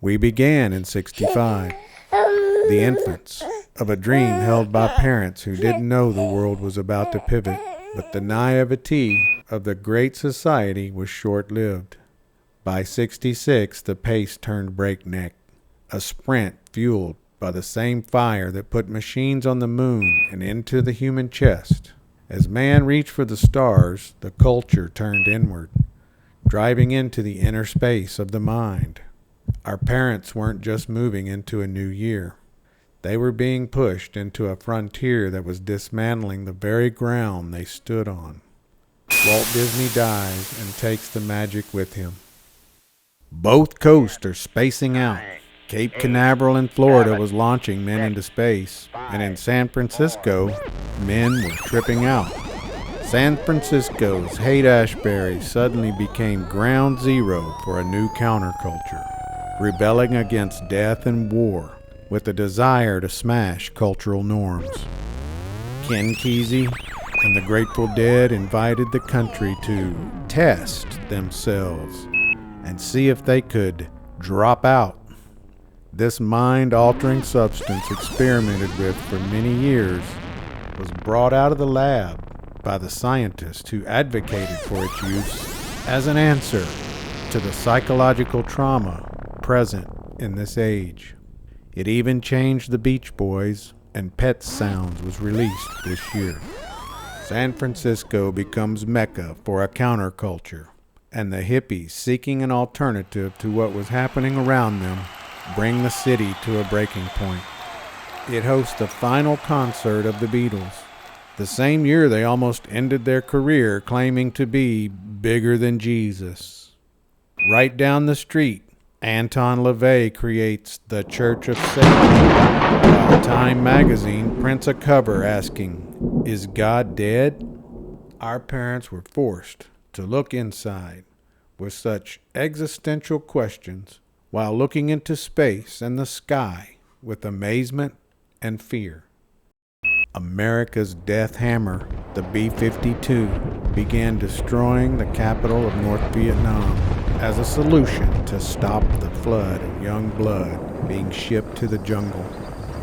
We began in 65, the infants of a dream held by parents who didn't know the world was about to pivot, but the naivety of the Great Society was short-lived. By 66, the pace turned breakneck, a sprint fueled by the same fire that put machines on the moon and into the human chest. As man reached for the stars, the culture turned inward, driving into the inner space of the mind. Our parents weren't just moving into a new year. They were being pushed into a frontier that was dismantling the very ground they stood on. Walt Disney dies and takes the magic with him. Both coasts are spacing out. Cape Canaveral in Florida was launching men into space, and in San Francisco, men were tripping out. San Francisco's Haight-Ashbury suddenly became ground zero for a new counterculture, rebelling against death and war with a desire to smash cultural norms. Ken Kesey and the Grateful Dead invited the country to test themselves and see if they could drop out. This mind-altering substance experimented with for many years was brought out of the lab by the scientists who advocated for its use as an answer to the psychological trauma present in this age. It even changed the Beach Boys, and Pet Sounds was released this year. San Francisco becomes Mecca for a counterculture, and the hippies seeking an alternative to what was happening around them bring the city to a breaking point. It hosts the final concert of the Beatles, the same year they almost ended their career claiming to be bigger than Jesus. Right down the street, Anton LaVey creates the Church of Satan, while Time magazine prints a cover asking, "Is God dead?" Our parents were forced to look inside with such existential questions while looking into space and the sky with amazement and fear. America's death hammer, the B-52, began destroying the capital of North Vietnam as a solution to stop the flood of young blood being shipped to the jungle.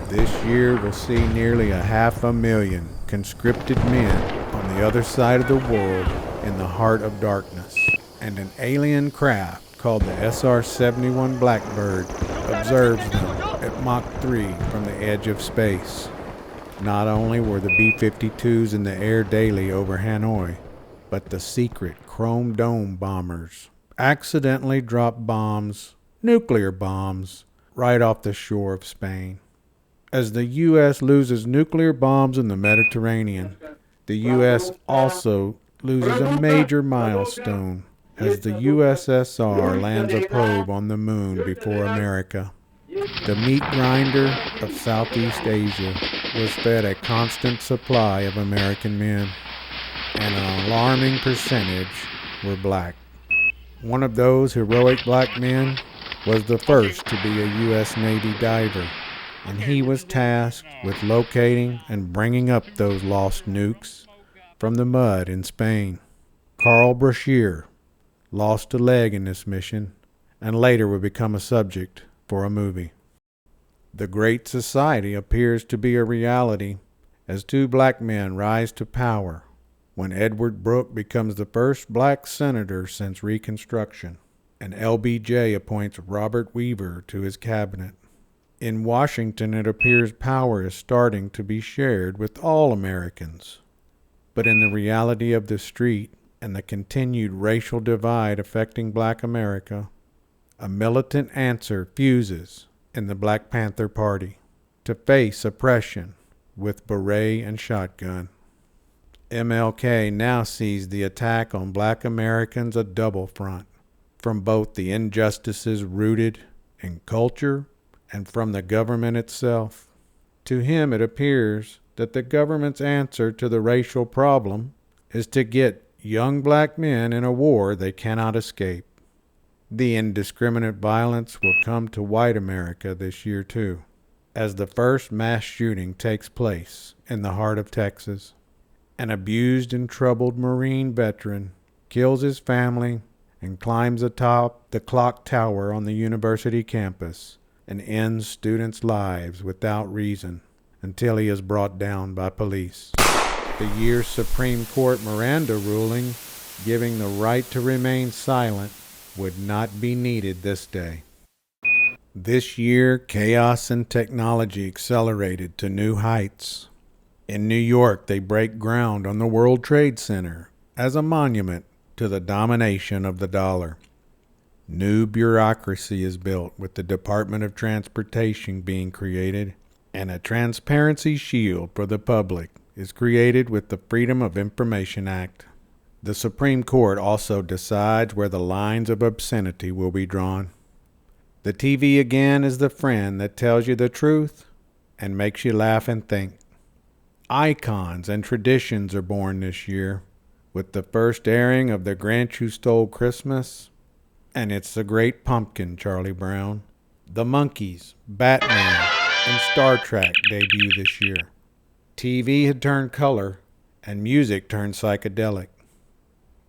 This year will see nearly 500,000 conscripted men on the other side of the world in the heart of darkness, and an alien craft called the SR-71 Blackbird observes them at Mach 3 from the edge of space. Not only were the B-52s in the air daily over Hanoi, but the secret Chrome Dome bombers accidentally dropped bombs, nuclear bombs, right off the shore of Spain. As the U.S. loses nuclear bombs in the Mediterranean, the U.S. also loses a major milestone as the USSR lands a probe on the moon before America. The meat grinder of Southeast Asia was fed a constant supply of American men, and an alarming percentage were black. One of those heroic black men was the first to be a U.S. Navy diver, and he was tasked with locating and bringing up those lost nukes from the mud in Spain. Carl Brashear lost a leg in this mission, and later would become a subject for a movie. The Great Society appears to be a reality as two black men rise to power when Edward Brooke becomes the first black senator since Reconstruction, and LBJ appoints Robert Weaver to his cabinet. In Washington, it appears power is starting to be shared with all Americans. But in the reality of the street and the continued racial divide affecting black America, a militant answer fuses in the Black Panther Party to face oppression with beret and shotgun. MLK now sees the attack on black Americans a double front, from both the injustices rooted in culture and from the government itself. To him, it appears that the government's answer to the racial problem is to get young black men in a war they cannot escape. The indiscriminate violence will come to white America this year too, as the first mass shooting takes place in the heart of Texas. An abused and troubled Marine veteran kills his family and climbs atop the clock tower on the university campus and ends students' lives without reason until he is brought down by police. The year's Supreme Court Miranda ruling, giving the right to remain silent, would not be needed this day. This year, chaos and technology accelerated to new heights. In New York, they break ground on the World Trade Center as a monument to the domination of the dollar. New bureaucracy is built, with the Department of Transportation being created, and a transparency shield for the public is created with the Freedom of Information Act. The Supreme Court also decides where the lines of obscenity will be drawn. The TV again is the friend that tells you the truth and makes you laugh and think. Icons and traditions are born this year, with the first airing of The Grinch Who Stole Christmas, and It's the Great Pumpkin, Charlie Brown. The Monkees, Batman, and Star Trek debut this year. TV had turned color, and music turned psychedelic.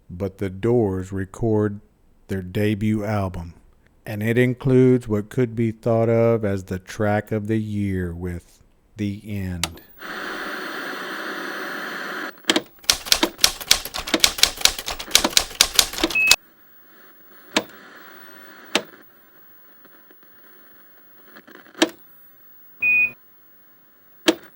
But the Doors record their debut album, and it includes what could be thought of as the track of the year with The End.